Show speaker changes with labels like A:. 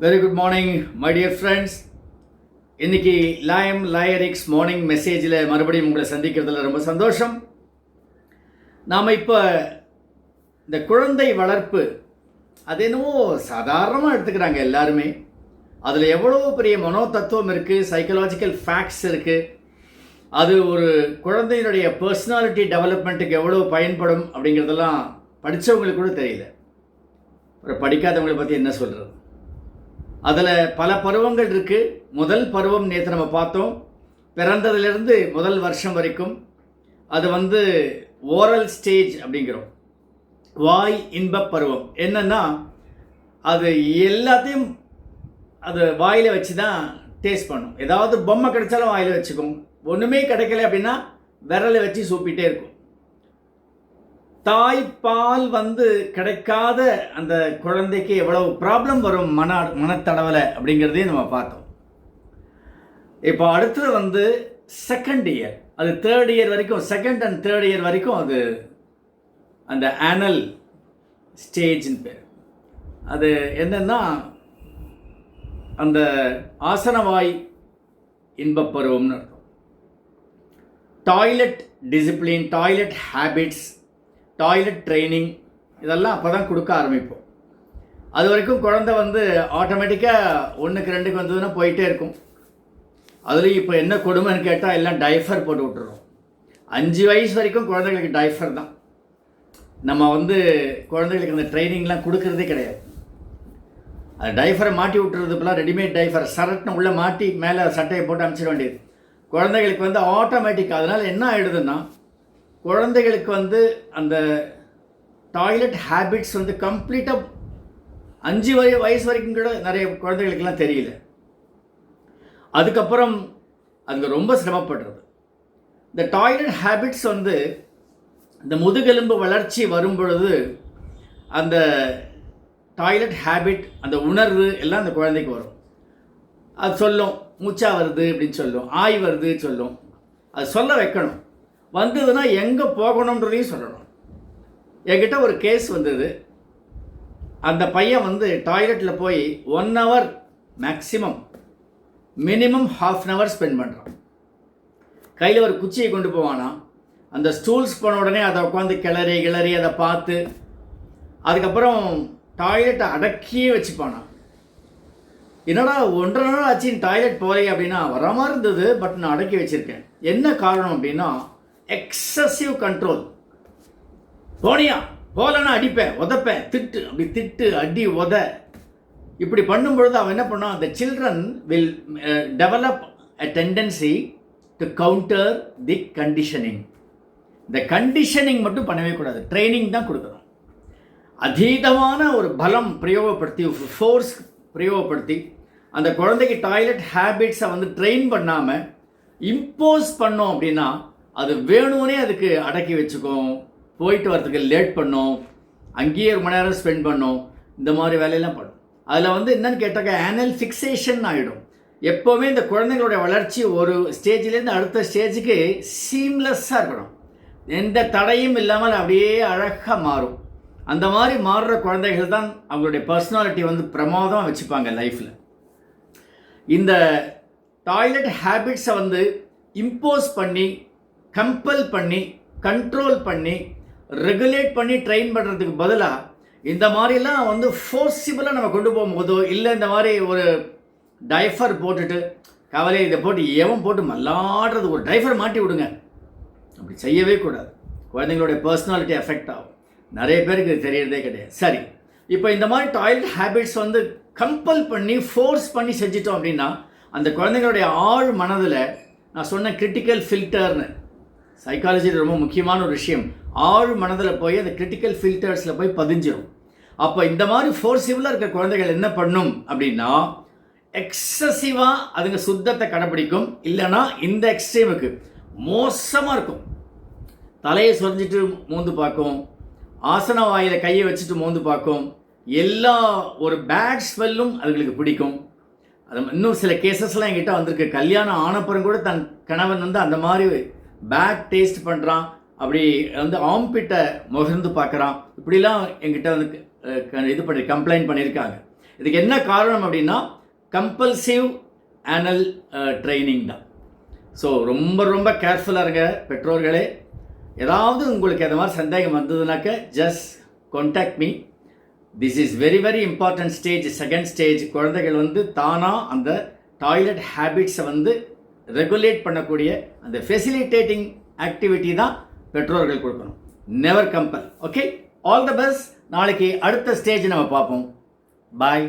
A: Very good morning my dear friends. இன்னைக்கு லயரிக்ஸ் morning மெசேஜில் மறுபடியும் உங்களை சந்திக்கிறதுல ரொம்ப சந்தோஷம். நாம் இப்போ இந்த குழந்தை வளர்ப்பு அது என்னவோ சாதாரணமாக எடுத்துக்கிறாங்க எல்லாருமே. அதில் எவ்வளோ பெரிய மனோ தத்துவம் இருக்குது, சைக்கலாஜிக்கல் ஃபேக்ட்ஸ் இருக்குது. அது ஒரு குழந்தையினுடைய பர்சனாலிட்டி டெவலப்மெண்ட்டுக்கு எவ்வளோ பயன்படும் அப்படிங்கிறதெல்லாம் படித்தவங்களுக்கு கூட தெரியல. ஒரு படிக்காதவங்களை பற்றி என்ன சொல்கிறது? அதில் பல பருவங்கள் இருக்குது. முதல் பருவம் நேற்று நம்ம பார்த்தோம். பிறந்ததுலேருந்து முதல் வருஷம் வரைக்கும் அது ஓரல் ஸ்டேஜ் அப்படிங்கிறோம். வாய் இன்ப பருவம். என்னென்னா அது எல்லாத்தையும் அது வாயில் வச்சு தான் டேஸ்ட் பண்ணும். ஏதாவது பொம்மை கிடைச்சாலும் வாயில் வச்சுக்கும். ஒன்றுமே கிடைக்கல அப்படின்னா விரலை வச்சு சூப்பிட்டே இருக்கும். தாய்ப்பால் கிடைக்காத அந்த குழந்தைக்கு எவ்வளவு ப்ராப்ளம் வரும் மனத்தளவில் அப்படிங்கிறதையும் நம்ம பார்த்தோம். இப்போ அடுத்தது செகண்ட் இயர், அது தேர்ட் இயர் வரைக்கும், செகண்ட் அண்ட் தேர்ட் இயர் வரைக்கும் அது அந்த ஆனல் ஸ்டேஜ்னு பேர். அது என்னன்னா அந்த ஆசனவாய் இன்பப்பருவம்னு அர்த்தம். Toilet discipline, toilet habits, toilet training இதெல்லாம் அப்போ தான் கொடுக்க ஆரம்பிப்போம். அது வரைக்கும் குழந்தை ஆட்டோமேட்டிக்காக 1க்கு 2க்கு வந்ததுன்னா போயிட்டே இருக்கும். அதுலேயும் இப்போ என்ன கொடுமைன்னு கேட்டால் எல்லாம் டைஃபர் போட்டு விட்டுறோம். 5 வயசு வரைக்கும் குழந்தைகளுக்கு டைஃபர் தான். நம்ம குழந்தைகளுக்கு அந்த ட்ரைனிங்லாம் கொடுக்கறதே கிடையாது. அது டைஃபரை மாட்டி விட்டுறதுக்குலாம் ரெடிமேட் டைஃபர் சரட்னு உள்ளே மாட்டி மேலே சட்டையை போட்டு அனுப்பிச்சிட வேண்டியது. குழந்தைகளுக்கு ஆட்டோமேட்டிக்காக. அதனால் என்ன ஆகிடுதுன்னா குழந்தைகளுக்கு அந்த டாய்லெட் ஹேபிட்ஸ் கம்ப்ளீட்டாக 5 வயசு வரைக்கும் கூட நிறைய குழந்தைகளுக்கெல்லாம் தெரியல. அதுக்கப்புறம் அதுங்க ரொம்ப சிரமப்படுறது. இந்த டாய்லெட் ஹேபிட்ஸ் இந்த முதுகெலும்பு வளர்ச்சி வரும் பொழுது அந்த டாய்லெட் ஹேபிட், அந்த உணர்வு எல்லாம் அந்த குழந்தைக்கு வரும். அது சொல்லும், மூச்சா வருது அப்படின்னு சொல்லும், ஆய் வருது சொல்லும். அது சொல்ல வைக்கணும். வந்ததுன்னா எங்கே போகணுன்றதையும் சொல்லணும். என்கிட்ட ஒரு கேஸ் வந்தது. அந்த பையன் டாய்லெட்டில் போய் 1 hour maximum, minimum ½ an hour spend பண்ணுறான். கையில் ஒரு குச்சியை கொண்டு போவானா, அந்த ஸ்டூல்ஸ் போன உடனே அதை உட்காந்து கிளறி அதை பார்த்து அதுக்கப்புறம் டாய்லெட்டை அடக்கியே வச்சுப்பானா. என்னடா 1.5 நாள் ஆச்சு டாய்லெட் போகலையே அப்படின்னா, வர மாதிரி இருந்தது, பட் நான் அடக்கி வச்சுருக்கேன். என்ன காரணம் அப்படின்னா எக்ஸசிவ் கண்ட்ரோல். போனியா, போகலன்னா அடிப்பேன், உதப்பேன், திட்டு, அப்படி திட்டு, அடி, உத. இப்படி பண்ணும்பொழுது அவன் என்ன பண்ணான், the children will develop a tendency to counter the conditioning. இந்த கண்டிஷனிங் மட்டும் பண்ணவே கூடாது, ட்ரைனிங் தான் கொடுக்கணும். அதீதமான ஒரு பலம் பிரயோகப்படுத்தி, ஃபோர்ஸ் பிரயோகப்படுத்தி அந்த குழந்தைக்கு டாய்லெட் ஹேபிட்ஸை ட்ரெயின் பண்ணாமல் இம்போஸ் பண்ணோம் அப்படின்னா அது வேணும்னே அதுக்கு அடக்கி வச்சுக்கும். போயிட்டு வரதுக்கு லேட் பண்ணும், அங்கேயே 1 மணி நேரம் ஸ்பெண்ட் பண்ணும், இந்த மாதிரி வேலையெல்லாம் பண்ணும். அதில் என்னன்னு கேட்டாக்க ஆனல் ஃபிக்ஸேஷன் ஆகிடும். எப்போவுமே இந்த குழந்தைங்களுடைய வளர்ச்சி ஒரு ஸ்டேஜ்லேருந்து அடுத்த ஸ்டேஜுக்கு சீம்லெஸ்ஸாக இருக்கணும். எந்த தடையும் இல்லாமல் அப்படியே அழகாக மாறும். அந்த மாதிரி மாறுற குழந்தைகள் தான் அவங்களுடைய பர்சனாலிட்டி பிரமாதமாக வச்சுப்பாங்க லைஃப்பில். இந்த டாய்லெட் ஹேபிட்ஸை இம்போஸ் பண்ணி, கம்பல் பண்ணி, கண்ட்ரோல் பண்ணி, ரெகுலேட் பண்ணி ட்ரெயின் பண்ணுறதுக்கு பதிலாக இந்த மாதிரிலாம் ஃபோர்ஸிபிளாக நம்ம கொண்டு போகும்போதோ, இல்லை இந்த மாதிரி ஒரு டைஃபர் போட்டுட்டு கவலை இதை போட்டு எவன் போட்டு மல்லாடுறது, ஒரு டைஃபர் மாட்டி விடுங்க. அப்படி செய்யவே கூடாது. குழந்தைங்களுடைய பர்சனாலிட்டி எஃபெக்ட் ஆகும். நிறைய பேருக்கு இது தெரியறதே கிடையாது. சரி, இப்போ இந்த மாதிரி டாய்லெட் ஹேபிட்ஸ் கம்பல் பண்ணி, ஃபோர்ஸ் பண்ணி செஞ்சிட்டோம் அப்படின்னா அந்த குழந்தைங்களுடைய ஆழ் மனதில், நான் சொன்ன கிரிட்டிக்கல் ஃபில்டர்னு சைக்காலஜியில் ரொம்ப முக்கியமான ஒரு விஷயம், ஆழ் மனதில் போய் அந்த கிரிட்டிக்கல் ஃபில்டர்ஸில் போய் பதிஞ்சிடும். அப்போ இந்த மாதிரி ஃபோர்ஸிபிளாக இருக்கிற குழந்தைகள் என்ன பண்ணும் அப்படின்னா, எக்ஸசிவாக அதுங்க சுத்தத்தை கடைப்பிடிக்கும். இல்லைன்னா இந்த எக்ஸ்ட்ரீமுக்கு மோசமாக இருக்கும். தலையை சொரிஞ்சிட்டு மோந்து பார்க்கும், ஆசன வாயில் கையை வச்சுட்டு மோந்து பார்க்கும், எல்லா ஒரு பேட் ஸ்மெல்லும் அதுங்களுக்கு பிடிக்கும். அது இன்னும் சில கேசஸ்லாம் என்கிட்ட வந்திருக்கு. கல்யாணம் ஆனப்புறம் கூட தன் கணவன் அந்த மாதிரி பேட் டேஸ்ட் பண்ணுறான், அப்படி ஆம்பிட்டை முகர்ந்து பார்க்குறான், இப்படிலாம் என்கிட்ட இது பண்ணி கம்ப்ளைண்ட் பண்ணியிருக்காங்க. இதுக்கு என்ன காரணம் அப்படின்னா கம்பல்சிவ் ஆனல் ட்ரைனிங் தான். ஸோ ரொம்ப ரொம்ப கேர்ஃபுல்லாக இருங்க பெற்றோர்களே. ஏதாவது உங்களுக்கு எந்த மாதிரி சந்தேகம் வந்ததுனாக்க just contact me. This is very very important stage, second stage. குழந்தைகள் தானாக அந்த டாய்லெட் ஹேபிட்ஸை ரெகுலேட் பண்ணக்கூடிய அந்த ஃபெசிலிட்டேட்டிங் ஆக்டிவிட்டி தான் பெற்றோர்கள் கொடுக்கணும். Never compel. Okay, all the best. நாளைக்கு அடுத்த ஸ்டேஜ் நம்ம பார்ப்போம். பாய்.